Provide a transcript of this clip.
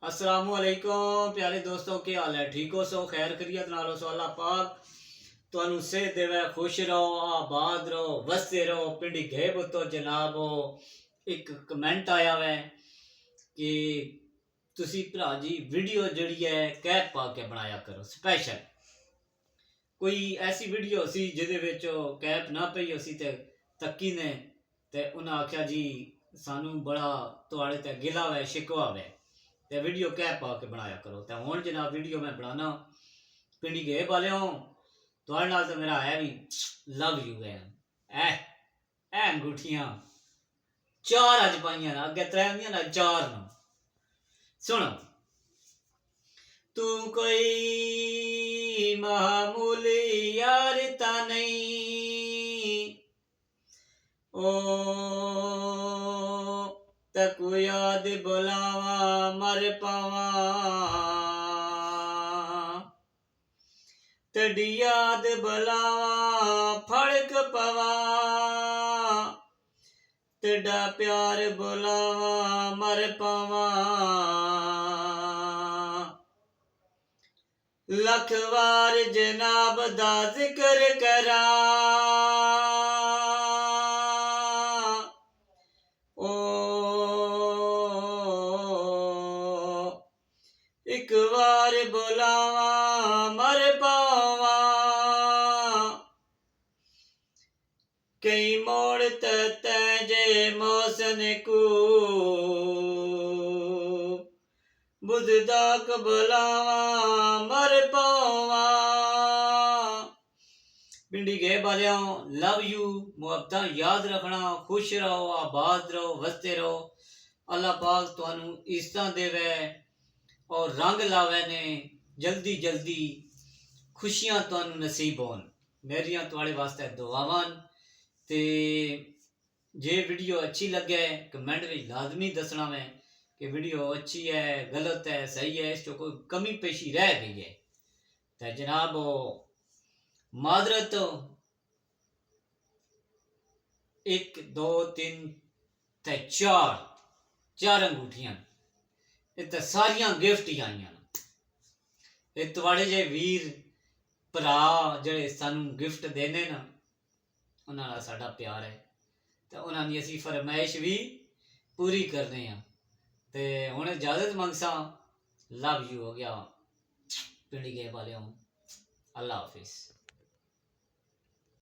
अस्सलामुअलैकुम प्यारे दोस्तों, की हाल है? ठीक हो सो? खैर खैरियत नालो सो? अल्लाह पाक तुहानू सेहत देवे, खुश रहो, आबाद रहो, वसते रहो। पिंडी घेब तो जनाब एक कमेंट आया वै कि तुसी भरा जी वीडियो जड़ी है कैप पा के बनाया करो स्पैशल। कोई ऐसी वीडियो सी जिहदे विच कैप ना पई होसी ते तक्की ने ते उन्हें आख्या जी सानू बड़ा तुहाड़े ते गिला वै, शिकवा वै, ते वीडियो कैप पा के बनाया करो। तो हुण जनाब वीडियो मैं बनाना पिंडी गए वाले हो तुहाड़े नाल, तो मेरा है भी लव यू है। ऐ अंगूठियां चार अज पाइयां ना, अगे त्रै होंदियां ना, चार न। सुनो, तू कोई मामूली यार ता नहीं, ओ तकु याद बुलावा मर पावा, तड़ी याद बुलावा फड़क पवा, तेड़ा प्यार बुलावा मर पावा। लख वार जनाब दा जिक्र करा, ओ एक बार बुलावा मर पावा। कई मोड़ तैजे मौसन को बुजदाक बुलावा मर पावा। पिंडी गए वालियों, लव यू, मुहब्बत याद रखना, खुश रहो, आबाद रहो, वसते रहो। अल्लाह पाक तुहानू इज्जतां देवे और रंग लावे ने, जल्दी जल्दी खुशियां तुहानू नसीब होन। मेरियां तुहाड़े वास्ते दुआवां। ते जे वीडियो अच्छी लगे कमेंट में लाजमी दसना मैं कि वीडियो अच्छी है, गलत है, सही है, इस कोई कमी पेशी रह गई है तो जनाब माजरत। 1 2 3 ते 4 अंगूठियां इतने सारिया गिफ्ट ही आईयां। ये तुहाड़े जे वीर भरा जिहड़े सानू गिफ्ट देने ना, उन्हां नाल साडा प्यार है तो उन्हां दी असीं फरमाइश भी पूरी करने हैं। ते हुण इजाजत मंगसा, लव यू हो गया पिंडी गए वाले। अल्लाह हाफिज।